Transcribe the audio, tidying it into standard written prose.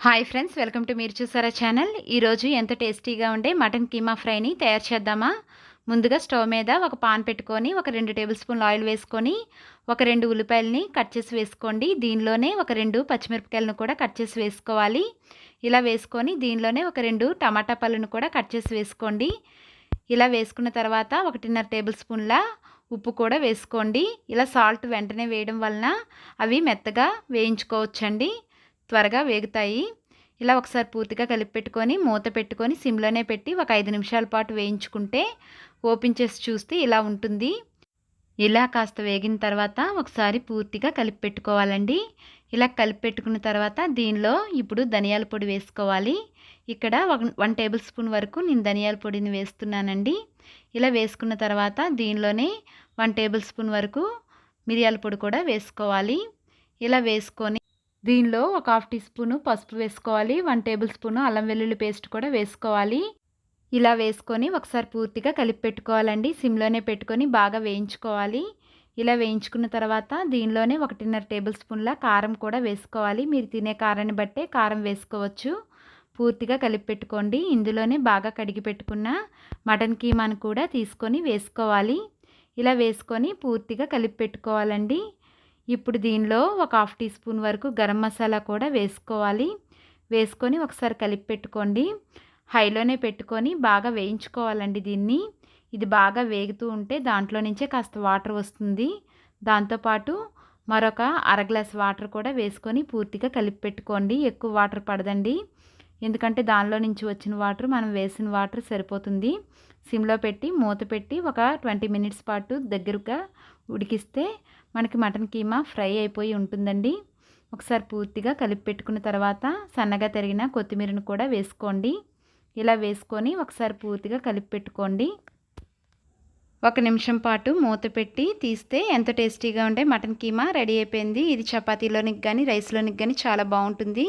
Hi friends, welcome to మీరు చూసారా channel. ఈరోజు ఎంత టేస్టీగా ఉండే మటన్ కీమా ఫ్రైని తయారు చేద్దామా. ముందుగా స్టవ్ మీద ఒక పాన్ పెట్టుకొని ఒక 2 టేబుల్ స్పూన్లు ఆయిల్ వేసుకొని ఒక 2 ఉల్లిపాయలని కట్ చేసి వేసుకోండి. దీనిలోనే ఒక 2 పచ్చిమిరపకాయలను కూడా కట్ చేసి వేసుకోవాలి. ఇలా వేసుకొని దీనిలోనే ఒక 2 టమాటా పళ్ళను కూడా కట్ చేసి వేసుకోండి. ఇలా వేసుకున్న తర్వాత 1.5 టేబుల్ స్పూన్ల ఉప్పు కూడా వేసుకోండి. ఇలా సాల్ట్ వెంటనే వేయడం వలన అవి మెత్తగా వేయించుకోవచ్చండి, త్వరగా వేగుతాయి. ఇలా ఒకసారి పూర్తిగా కలిపి పెట్టుకొని మూత పెట్టుకొని సిమ్లోనే పెట్టి ఒక 5 నిమిషాల పాటు వేయించుకుంటే ఓపెన్ చేసి చూస్తే ఇలా ఉంటుంది. ఇలా కాస్త వేగిన తర్వాత ఒకసారి పూర్తిగా కలిపి పెట్టుకోవాలండి. ఇలా కలిపి పెట్టుకున్న తర్వాత దీనిలో ఇప్పుడు ధనియాల పొడి వేసుకోవాలి. ఇక్కడ 1 టేబుల్ స్పూన్ వరకు నేను ధనియాల పొడిని వేస్తున్నానండి. ఇలా వేసుకున్న తర్వాత దీనిలోనే 1 టేబుల్ స్పూన్ వరకు మిరియాల పొడి కూడా వేసుకోవాలి. ఇలా వేసుకొని దీనిలో ఒక హాఫ్ టీ స్పూను పసుపు వేసుకోవాలి. 1 టేబుల్ స్పూను అల్లం వెల్లుల్లి పేస్ట్ కూడా వేసుకోవాలి. ఇలా వేసుకొని ఒకసారి పూర్తిగా కలిపి పెట్టుకోవాలండి. సిమ్లోనే పెట్టుకొని బాగా వేయించుకోవాలి. ఇలా వేయించుకున్న తర్వాత దీనిలోనే 1.5 టేబుల్ స్పూన్ల కారం కూడా వేసుకోవాలి. మీరు తినే కారాన్ని బట్టే కారం వేసుకోవచ్చు. పూర్తిగా కలిపి పెట్టుకోండి. ఇందులోనే బాగా కడిగి పెట్టుకున్న మటన్ కీమాను కూడా తీసుకొని వేసుకోవాలి. ఇలా వేసుకొని పూర్తిగా కలిపి పెట్టుకోవాలండి. ఇప్పుడు దీనిలో ఒక హాఫ్ టీ స్పూన్ వరకు గరం మసాలా కూడా వేసుకోవాలి. వేసుకొని ఒకసారి కలిపి పెట్టుకోండి. హైలోనే పెట్టుకొని బాగా వేయించుకోవాలండి దీన్ని. ఇది బాగా వేగుతూ ఉంటే దాంట్లో నుంచే కాస్త వాటర్ వస్తుంది. దాంతోపాటు మరొక అర గ్లాస్ వాటర్ కూడా వేసుకొని పూర్తిగా కలిపి పెట్టుకోండి. ఎక్కువ వాటర్ పడదండి, ఎందుకంటే దానిలో నుంచి వచ్చిన వాటర్ మనం వేసిన వాటర్ సరిపోతుంది. సిమ్లో పెట్టి మూత పెట్టి ఒక 20 మినిట్స్ పాటు దగ్గరగా ఉడికిస్తే మనకి మటన్ కీమా ఫ్రై అయిపోయి ఉంటుందండి. ఒకసారి పూర్తిగా కలిపి పెట్టుకున్న తర్వాత సన్నగా తరిగిన కొత్తిమీరను కూడా వేసుకోండి. ఇలా వేసుకొని ఒకసారి పూర్తిగా కలిపి పెట్టుకోండి. 1 నిమిషం పాటు మూత పెట్టి తీస్తే ఎంత టేస్టీగా ఉండే మటన్ కీమా రెడీ అయిపోయింది. ఇది చపాతీలోనికి కానీ రైస్లోనికి కానీ చాలా బాగుంటుంది.